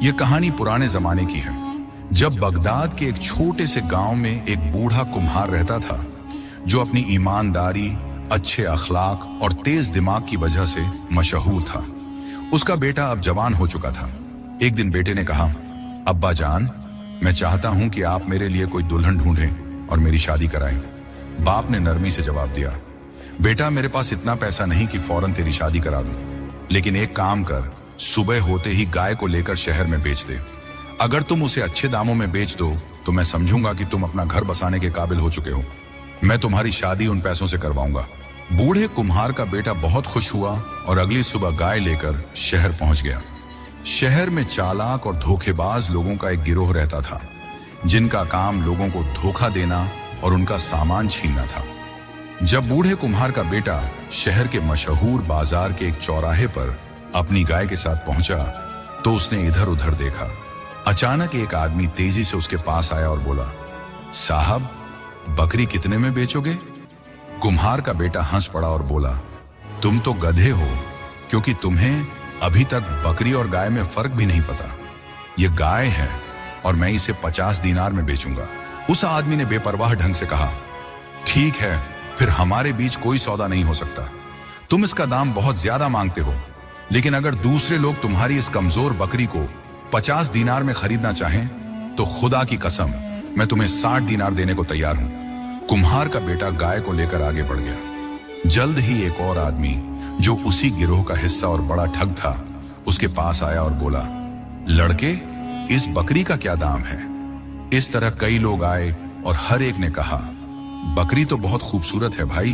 यह कहानी पुराने जमाने की है, जब बगदाद के एक छोटे से गांव में एक बूढ़ा कुम्हार रहता था जो अपनी ईमानदारी, अच्छे अखलाक और तेज दिमाग की वजह से मशहूर था। उसका बेटा अब जवान हो चुका था। एक दिन बेटे ने कहा, अब्बा जान, मैं चाहता हूं कि आप मेरे लिए कोई दुल्हन ढूंढें और मेरी शादी कराएं। बाप ने नरमी से जवाब दिया, बेटा मेरे पास इतना पैसा नहीं कि फौरन तेरी शादी करा दूं, लेकिन एक काम कर, सुबह होते ही गाय को लेकर शहर में बेच दे। अगर तुम उसे अच्छे दामों में बेच दो तो मैं समझूंगा कि तुम अपना घर बसाने के काबिल हो चुके हो। मैं तुम्हारी शादी उन पैसों से करवाऊंगा। बूढ़े कुम्हार का बेटा बहुत खुश हुआ और अगली सुबह गाय लेकर शहर पहुंच गया। शहर में चालाक और धोखेबाज लोगों का एक गिरोह रहता था, जिनका काम लोगों को धोखा देना और उनका सामान छीनना था। जब बूढ़े कुम्हार का बेटा शहर के मशहूर बाजार के एक चौराहे पर अपनी गाय के साथ पहुंचा तो उसने इधर उधर देखा। अचानक एक आदमी तेजी से उसके पास आया और बोला, साहब, बकरी कितने में बेचोगे? कुम्हार का बेटा हंस पड़ा और बोला, तुम तो गधे हो, क्योंकि तुम्हें अभी तक बकरी और गाय में फर्क भी नहीं पता। ये गाय है और मैं इसे 50 दीनार में बेचूंगा। उस आदमी ने बेपरवाह ढंग से कहा, ठीक है, फिर हमारे बीच कोई सौदा नहीं हो सकता। तुम इसका दाम बहुत ज्यादा मांगते हो, लेकिन अगर दूसरे लोग तुम्हारी इस कमजोर बकरी को 50 दीनार में खरीदना चाहें तो खुदा की कसम मैं तुम्हें 60 दीनार देने को तैयार हूं। कुम्हार का बेटा गाय को लेकर आगे बढ़ गया। जल्द ही एक और आदमी जो उसी गिरोह का हिस्सा और बड़ा ठग था उसके पास आया और बोला, लड़के, इस बकरी का क्या दाम है? इस तरह कई लोग आए और हर एक ने कहा, बकरी तो बहुत खूबसूरत है भाई,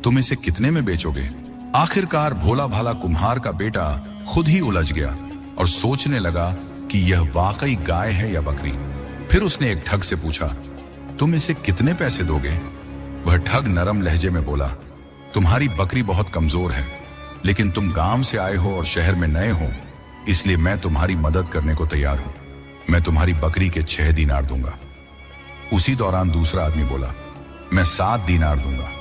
तुम इसे कितने में बेचोगे? आखिरकार भोला भाला कुम्हार का बेटा खुद ही उलझ गया और सोचने लगा कि यह वाकई गाय है या बकरी। फिर उसने एक ठग से पूछा, तुम इसे कितने पैसे दोगे? वह ठग नरम लहजे में बोला, तुम्हारी बकरी बहुत कमजोर है, लेकिन तुम गांव से आए हो और शहर में नए हो, इसलिए मैं तुम्हारी मदद करने को तैयार हूं। मैं तुम्हारी बकरी के 6 दीनार दूंगा। उसी दौरान दूसरा आदमी बोला, मैं 7 दीनार दूंगा।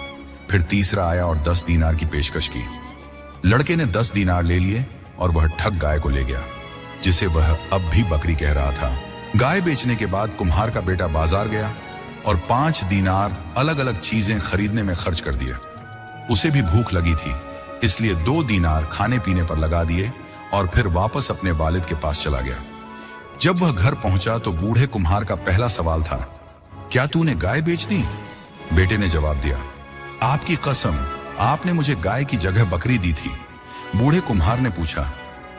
फिर तीसरा आया और 10 दीनार की पेशकश की। लड़के ने 10 दीनार ले लिए और वह ठग गाय को ले गया, जिसे वह अब भी बकरी कह रहा था। गाय बेचने के बाद कुम्हार का बेटा बाजार गया और 5 दीनार अलग अलग चीजें खरीदने में खर्च कर दिए। उसे भी भूख लगी थी, इसलिए 2 दीनार खाने पीने पर लगा दिए और फिर वापस अपने वालिद के पास चला गया। जब वह घर पहुंचा तो बूढ़े कुम्हार का पहला सवाल था, क्या तूने गाय बेच दी? बेटे ने जवाब दिया, आपकी कसम, आपने मुझे गाय की जगह बकरी दी थी। बूढ़े कुम्हार ने पूछा,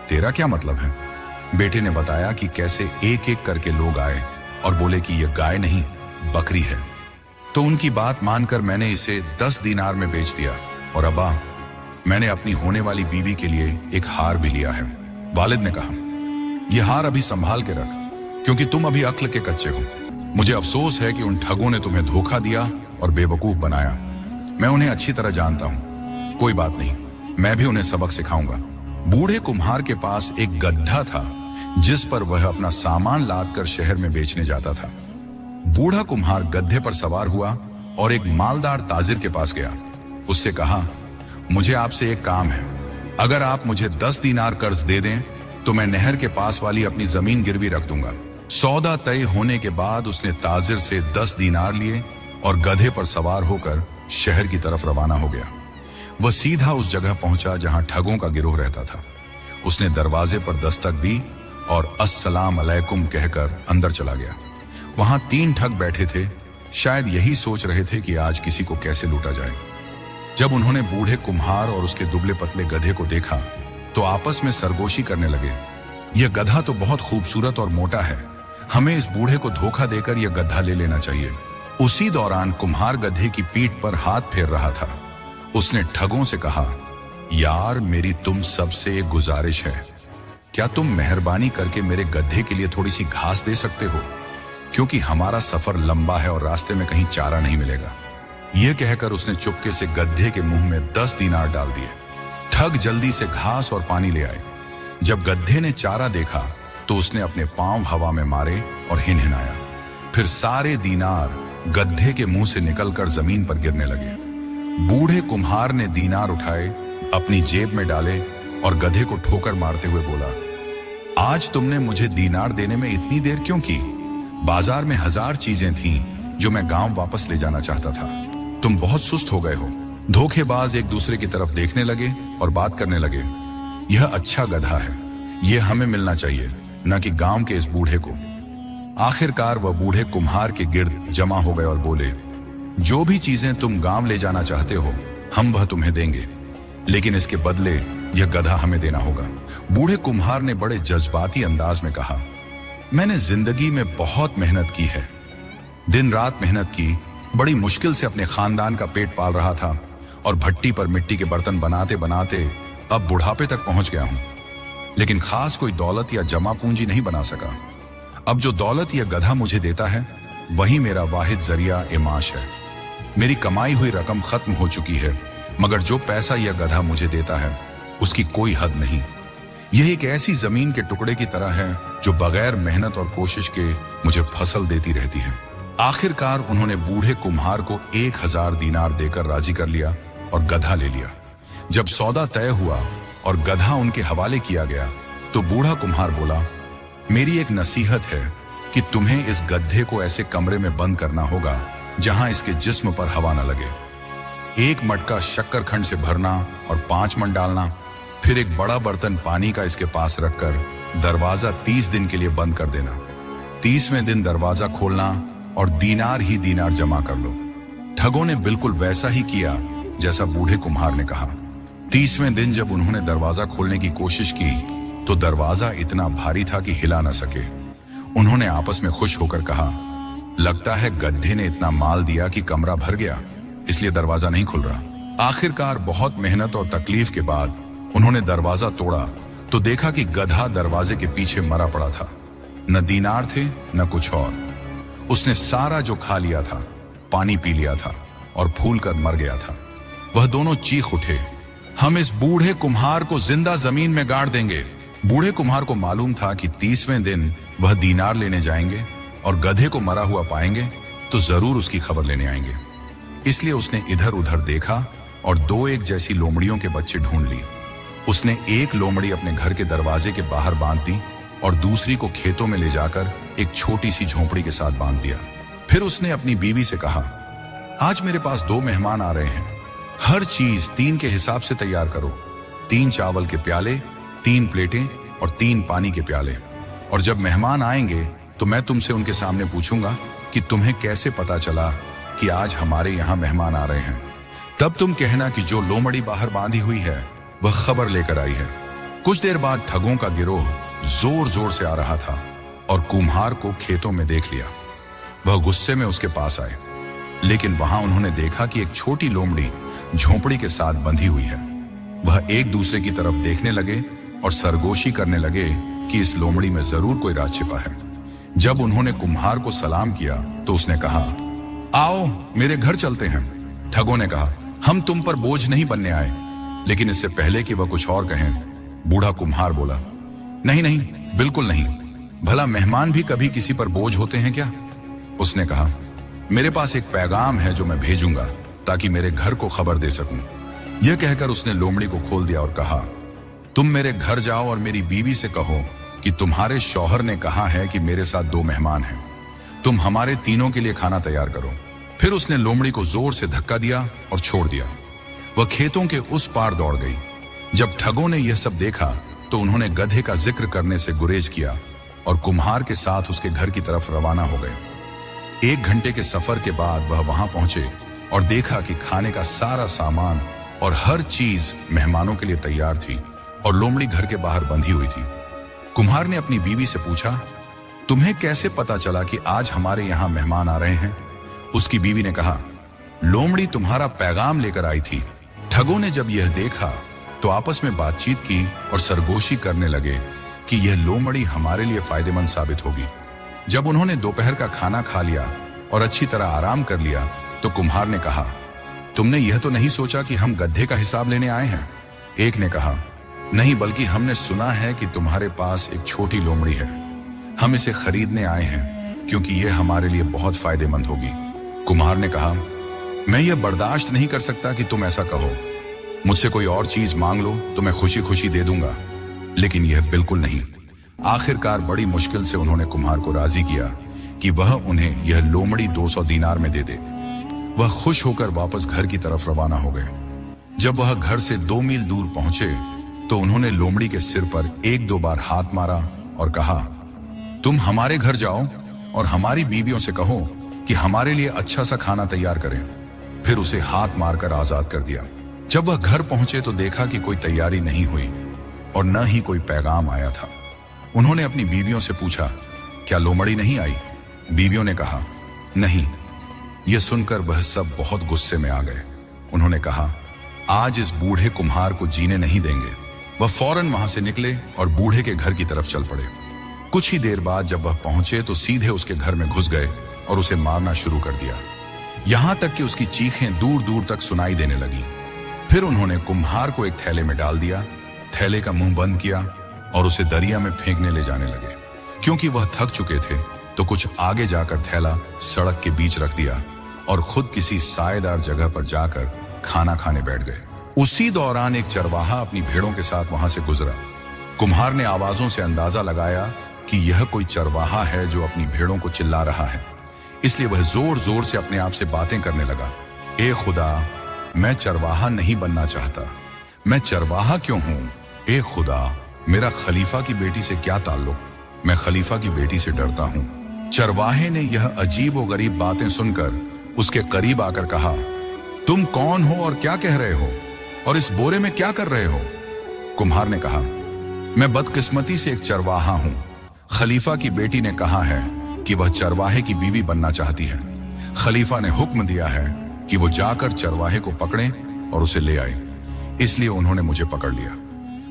तेरा क्या मतलब है? बेटे ने बताया कि कैसे एक एक करके लोग आए और बोले कि यह गाय नहीं, बकरी है। तो उनकी बात मानकर मैंने इसे 10 दीनार में बेच दिया और अब्बा, मैंने अपनी होने वाली बीवी के लिए एक हार भी लिया है। वालिद ने कहा, यह हार अभी संभाल के रख, क्योंकि तुम अभी अक्ल के कच्चे हो। मुझे अफसोस है कि उन ठगों ने तुम्हें धोखा दिया और बेवकूफ बनाया। मैं उन्हें अच्छी तरह जानता हूं। कोई बात नहीं, मैं भी उन्हें सबक सिखाऊंगा। बूढ़े कुम्हार के पास एक गड्ढा था जिस पर वह अपना सामान लादकर शहर में बेचने जाता था। बूढ़ा कुम्हार गड्ढे पर सवार हुआ और एक मालदार ताजिर के पास गया। उससे कहा, मुझे आपसे एक काम है। अगर आप मुझे 10 दीनार कर्ज दे दें तो मैं नहर के पास वाली अपनी जमीन गिरवी रख दूंगा। सौदा तय होने के बाद उसने ताजिर से 10 दीनार लिए और गधे पर सवार होकर शहर की तरफ रवाना हो गया। वह सीधा उस जगह पहुंचा जहां ठगों का गिरोह रहता था। उसने दरवाजे पर दस्तक दी और अस्सलाम अलैकुम कहकर अंदर चला गया। वहां 3 ठग बैठे थे, शायद यही सोच रहे थे कि आज किसी को कैसे लूटा जाए। जब उन्होंने बूढ़े कुम्हार और उसके दुबले पतले गधे को देखा तो आपस में सरगोशी करने लगे, यह गधा तो बहुत खूबसूरत और मोटा है, हमें इस बूढ़े को धोखा देकर यह गधा ले लेना चाहिए। उसी दौरान कुम्हार गधे की पीठ पर हाथ फेर रहा था। उसने ठगों से कहा, यार, मेरी तुम सबसे एक गुजारिश है, क्या तुम मेहरबानी करके मेरे गधे के लिए थोड़ी सी घास दे सकते हो, क्योंकि हमारा सफर लंबा है और रास्ते में कहीं चारा नहीं मिलेगा। यह कहकर उसने चुपके से गधे के मुंह में 10 दीनार डाल दिए। ठग जल्दी से घास और पानी ले आए। जब गधे ने चारा देखा तो उसने अपने पांव हवा में मारे और हिनहिनाया। फिर सारे दीनार गधे के मुंह से निकलकर जमीन पर गिरने लगे। बूढ़े कुम्हार ने दीनार उठाए, अपनी जेब में डाले और गधे को ठोकर मारते हुए बोला, आज तुमने मुझे दीनार देने में इतनी देर क्यों की? बाजार में 1000 चीजें थीं जो मैं गांव वापस ले जाना चाहता था। तुम बहुत सुस्त हो गए हो। धोखेबाज एक दूसरे की तरफ देखने लगे और बात करने लगे। यह अच्छा गधा है, यह हमें मिलना चाहिए, न कि गांव के इस बूढ़े को। आखिरकार वह बूढ़े कुम्हार के गिर्द जमा हो गए और बोले, जो भी चीजें तुम गांव ले जाना चाहते हो हम वह तुम्हें देंगे, लेकिन इसके बदले यह गधा हमें देना होगा। बूढ़े कुम्हार ने बड़े जज्बाती अंदाज में कहा, मैंने जिंदगी में बहुत मेहनत की है, दिन रात मेहनत की, बड़ी मुश्किल से अपने खानदान का पेट पाल रहा था और भट्टी पर मिट्टी के बर्तन बनाते बनाते अब बुढ़ापे तक पहुंच गया हूं, लेकिन खास कोई दौलत या जमा पूंजी नहीं बना सका। अब जो दौलत यह गधा मुझे देता है वही मेरा वाहिद जरिया इमाश है। मेरी कमाई हुई रकम खत्म हो चुकी है, मगर जो पैसा यह गधा मुझे देता है उसकी कोई हद नहीं। यह एक ऐसी जमीन के टुकड़े की तरह है जो बगैर मेहनत और कोशिश के मुझे फसल देती रहती है। आखिरकार उन्होंने बूढ़े कुम्हार को 1000 दीनार देकर राजी कर लिया और गधा ले लिया। जब सौदा तय हुआ और गधा उनके हवाले किया गया तो बूढ़ा कुम्हार बोला, मेरी एक नसीहत है कि तुम्हें इस गधे को ऐसे कमरे में बंद करना होगा जहां इसके जिस्म पर हवा न लगे। 1 मटका शक्करखंड से भरना और 5 मन डालना, फिर एक बड़ा बर्तन पानी का इसके पास रखकर दरवाजा 30 दिन के लिए बंद कर देना। 30वें दिन दरवाजा खोलना और दीनार ही दीनार जमा कर लो। ठगों ने बिल्कुल वैसा ही किया जैसा बूढ़े कुम्हार ने कहा। 30वें दिन जब उन्होंने दरवाजा खोलने की कोशिश की तो दरवाजा इतना भारी था कि हिला न सके। उन्होंने आपस में खुश होकर कहा, लगता है गड्ढे ने इतना माल दिया कि कमरा भर गया, इसलिए दरवाजा नहीं खुल रहा। आखिरकार बहुत मेहनत और तकलीफ के बाद उन्होंने दरवाजा तोड़ा तो देखा कि गधा दरवाजे के पीछे मरा पड़ा था। न दीनार थे न कुछ और। उसने सारा जो खा लिया था, पानी पी लिया था और फूल कर मर गया था। वह दोनों चीख उठे, हम इस बूढ़े कुम्हार को जिंदा जमीन में गाड़ देंगे। बूढ़े कुम्हार को मालूम था कि 30वें दिन वह दीनार लेने जाएंगे और गधे को मरा हुआ पाएंगे तो जरूर उसकी खबर लेने आएंगे। इसलिए उसने इधर उधर देखा और 2 एक जैसी लोमड़ियों के बच्चे ढूंढ लिए। उसने एक लोमड़ी अपने घर के दरवाजे के बाहर बांध दी और दूसरी को खेतों में ले जाकर एक छोटी सी झोंपड़ी के साथ बांध दिया। फिर उसने अपनी बीवी से कहा, आज मेरे पास 2 मेहमान आ रहे हैं, हर चीज 3 के हिसाब से तैयार करो। 3 चावल के प्याले, 3 प्लेटें और 3 पानी के प्याले। और जब मेहमान आएंगे तो मैं तुमसे उनके सामने पूछूंगा कि तुम्हें कैसे पता चला कि आज हमारे यहाँ मेहमान आ रहे हैं। तब तुम कहना कि जो लोमड़ी बाहर बांधी हुई है वह खबर लेकर आई है। कुछ देर बाद ठगों का गिरोह जोर जोर से आ रहा था और कुम्हार को खेतों में देख लिया। वह गुस्से में उसके पास आए, लेकिन वहां उन्होंने देखा कि एक छोटी लोमड़ी झोंपड़ी के साथ बंधी हुई है। वह एक दूसरे की तरफ देखने लगे और सरगोशी करने लगे कि इस लोमड़ी में जरूर कोई राज छिपा है। जब उन्होंने कुम्हार को सलाम किया तो उसने कहा, आओ मेरे घर चलते हैं। ठगों ने कहा, हम तुम पर बोझ नहीं बनने आए। लेकिन इससे पहले कि वह कुछ और कहें, बूढ़ा कुम्हार बोला, नहीं नहीं, बिल्कुल नहीं। भला मेहमान भी कभी किसी पर बोझ होते हैं क्या? उसने कहा, मेरे पास एक पैगाम है जो मैं भेजूंगा ताकि मेरे घर को खबर दे सकूं। यह कहकर उसने लोमड़ी को खोल दिया और कहा, तुम मेरे घर जाओ और मेरी बीवी से कहो कि तुम्हारे शौहर ने कहा है कि मेरे साथ 2 मेहमान हैं, तुम हमारे तीनों के लिए खाना तैयार करो। फिर उसने लोमड़ी को जोर से धक्का दिया और छोड़ दिया। वह खेतों के उस पार दौड़ गई। जब ठगों ने यह सब देखा तो उन्होंने गधे का जिक्र करने से गुरेज किया और कुम्हार के साथ उसके घर की तरफ रवाना हो गए। 1 घंटे के सफर के बाद वह वहां पहुंचे और देखा कि खाने का सारा सामान और हर चीज मेहमानों के लिए तैयार थी और लोमड़ी घर के बाहर बंधी हुई थी। कुम्हार ने अपनी बीवी से पूछा, तुम्हें कैसे पता चला कि आज हमारे यहाँ मेहमान आ रहे हैं? उसकी बीवी ने कहा, लोमड़ी तुम्हारा पैगाम लेकर आई थी। ठगों ने जब यह देखा तो आपस में बातचीत की और सरगोशी करने लगे कि यह लोमड़ी हमारे लिए फायदेमंद साबित होगी। जब उन्होंने दोपहर का खाना खा लिया और अच्छी तरह आराम कर लिया तो कुम्हार ने कहा, तुमने यह तो नहीं सोचा कि हम गड्ढे का हिसाब लेने आए हैं? एक ने कहा, नहीं, बल्कि हमने सुना है कि तुम्हारे पास एक छोटी लोमड़ी है। हम इसे खरीदने आए हैं क्योंकि यह हमारे लिए बहुत फायदेमंद होगी। कुम्हार ने कहा, मैं यह बर्दाश्त नहीं कर सकता कि तुम ऐसा कहो। मुझसे कोई और चीज मांग लो तो मैं खुशी खुशी दे दूंगा, लेकिन यह बिल्कुल नहीं। आखिरकार बड़ी मुश्किल से उन्होंने कुम्हार को राजी किया कि वह उन्हें यह लोमड़ी 200 दीनार में दे दे। वह खुश होकर वापस घर की तरफ रवाना हो गए। जब वह घर से 2 मील दूर पहुंचे तो उन्होंने लोमड़ी के सिर पर 1-2 बार हाथ मारा और कहा, तुम हमारे घर जाओ और हमारी बीवियों से कहो कि हमारे लिए अच्छा सा खाना तैयार करें। फिर उसे हाथ मारकर आजाद कर दिया। जब वह घर पहुंचे तो देखा कि कोई तैयारी नहीं हुई और न ही कोई पैगाम आया था। उन्होंने अपनी बीवियों से पूछा, क्या लोमड़ी नहीं आई? बीवियों ने कहा, नहीं। यह सुनकर वह सब बहुत गुस्से में आ गए। उन्होंने कहा, आज इस बूढ़े कुम्हार को जीने नहीं देंगे। वह फौरन वहां से निकले और बूढ़े के घर की तरफ चल पड़े। कुछ ही देर बाद जब वह पहुंचे तो सीधे उसके घर में घुस गए और उसे मारना शुरू कर दिया, यहां तक कि उसकी चीखें दूर दूर तक सुनाई देने लगी। फिर उन्होंने कुम्हार को एक थैले में डाल दिया, थैले का मुंह बंद किया और उसे दरिया में फेंकने ले जाने लगे। क्योंकि वह थक चुके थे तो कुछ आगे जाकर थैला सड़क के बीच रख दिया और खुद किसी सायेदार जगह पर जाकर खाना खाने बैठ गए। उसी दौरान एक चरवाहा अपनी भेड़ों के साथ वहां से गुजरा। कुम्हार ने आवाजों से अंदाजा लगाया कि यह कोई चरवाहा है जो अपनी भेड़ों को चिल्ला रहा है, इसलिए वह जोर जोर से अपने आप से बातें करने लगा। ए खुदा, मैं चरवाहा नहीं बनना चाहता। मैं चरवाहा क्यों हूं? ए खुदा, मेरा खलीफा की बेटी से क्या ताल्लुक? मैं खलीफा की बेटी से डरता हूं। चरवाहे ने यह अजीब व गरीब बातें सुनकर उसके करीब आकर कहा, तुम कौन हो और क्या कह रहे हो और इस बोरे में क्या कर रहे हो? कुम्हार ने कहा, मैं बदकिस्मती से एक चरवाहा हूं। खलीफा की बेटी ने कहा है कि वह चरवाहे की बीवी बनना चाहती है। खलीफा ने हुक्म दिया है कि वो जाकर चरवाहे को पकड़ें और उसे ले आए, इसलिए उन्होंने मुझे पकड़ लिया।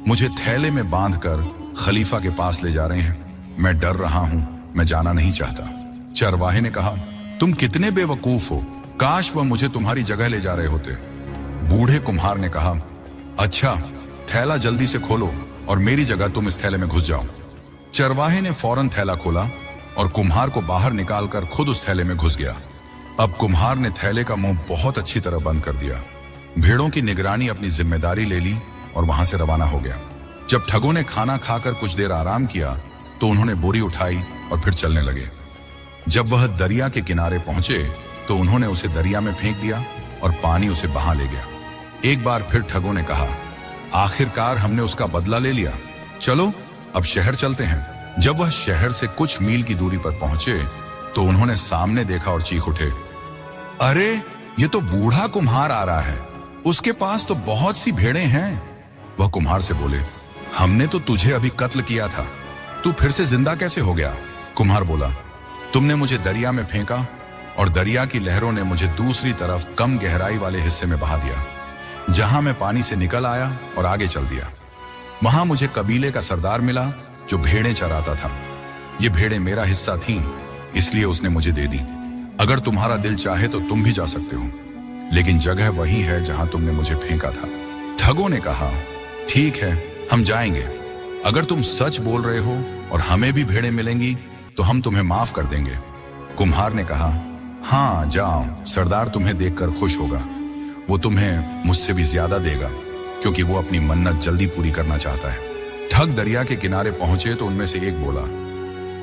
मुझे थैले में बांधकर खलीफा के पास ले जा रहे हैं। मैं डर रहा हूं, मैं जाना नहीं चाहता। चरवाहे ने कहा, तुम कितने बेवकूफ हो, काश वह मुझे तुम्हारी जगह ले जा रहे होते। बूढ़े कुम्हार ने कहा, अच्छा, थैला जल्दी से खोलो और मेरी जगह तुम इस थैले में घुस जाओ। चरवाहे ने फौरन थैला खोला और कुम्हार को बाहर निकालकर खुद उस थैले में घुस गया। अब कुम्हार ने थैले का मुंह बहुत अच्छी तरह बंद कर दिया। भेड़ों की निगरानी अपनी जिम्मेदारी ले ली और वहां से रवाना हो गया। जब ठगों ने खाना खाकर कुछ देर आराम किया तो उन्होंने बोरी उठाई और फिर चलने लगे। जब वह दरिया के किनारे पहुंचे तो उन्होंने उसे दरिया में फेंक दिया और पानी उसे बहा ले गया। एक बार फिर ठगों ने कहा, आखिरकार हमने उसका बदला ले लिया, चलो अब शहर चलते हैं। जब वह शहर से कुछ मील की दूरी पर पहुंचे तो उन्होंने सामने देखा और चीख उठे, अरे ये तो बूढ़ा कुम्हार आ रहा है, उसके पास तो बहुत सी भेड़ें हैं। वह कुम्हार से बोले, हमने तो तुझे अभी कत्ल किया था, तू फिर से जिंदा कैसे हो गया? कुम्हार बोला, तुमने मुझे दरिया में फेंका और दरिया की लहरों ने मुझे दूसरी तरफ कम गहराई वाले हिस्से में बहा दिया, जहां मैं पानी से निकल आया और आगे चल दिया। वहां मुझे कबीले का सरदार मिला जो भेड़ें चराता था। ये भेड़ें मेरा हिस्सा थीं, इसलिए उसने मुझे दे दी। अगर तुम्हारा दिल चाहे तो तुम भी जा सकते हो, लेकिन जगह वही है जहां तुमने मुझे फेंका था। ठगों ने कहा, ठीक है, हम जाएंगे। अगर तुम सच बोल रहे हो और हमें भी भेड़ें मिलेंगी तो हम तुम्हें माफ कर देंगे। कुम्हार ने कहा, हाँ जाओ, सरदार तुम्हें देखकर खुश होगा। वो तुम्हें मुझसे भी ज्यादा देगा क्योंकि वो अपनी मन्नत जल्दी पूरी करना चाहता है। ठग दरिया के किनारे पहुंचे तो उनमें से एक बोला,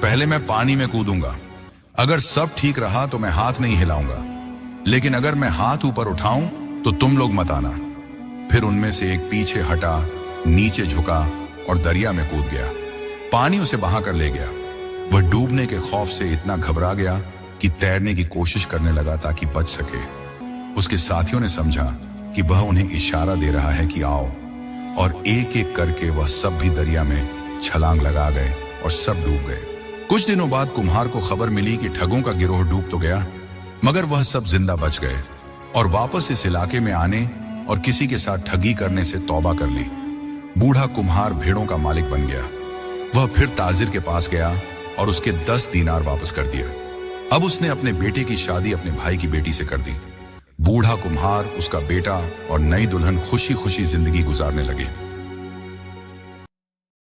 पहले मैं पानी में कूदूंगा, अगर सब ठीक रहा तो मैं हाथ नहीं हिलाऊंगा, लेकिन अगर मैं हाथ ऊपर उठाऊं तो तुम लोग मत आना। फिर उनमें से एक पीछे हटा, नीचे झुका और दरिया में कूद गया। पानी उसे बहा कर ले गया। वह डूबने के खौफ से इतना घबरा गया कि तैरने की कोशिश करने लगा ताकि बच सके। उसके साथियों ने समझा कि वह उन्हें इशारा दे रहा है कि आओ, और एक एक करके वह सब भी दरिया में छलांग लगा गए और सब डूब गए। कुछ दिनों बाद कुम्हार को खबर मिली कि ठगों का गिरोह डूब तो गया, मगर वह सब जिंदा बच गए और वापस इस इलाके में आने और किसी के साथ ठगी करने से तौबा कर ली। बूढ़ा कुम्हार भेड़ों का मालिक बन गया। वह फिर ताजिर के पास गया और उसके 10 दीनार वापस कर दिया। अब उसने अपने बेटे की शादी अपने भाई की बेटी से कर दी। बूढ़ा कुम्हार, उसका बेटा और नई दुल्हन खुशी खुशी जिंदगी गुजारने लगे।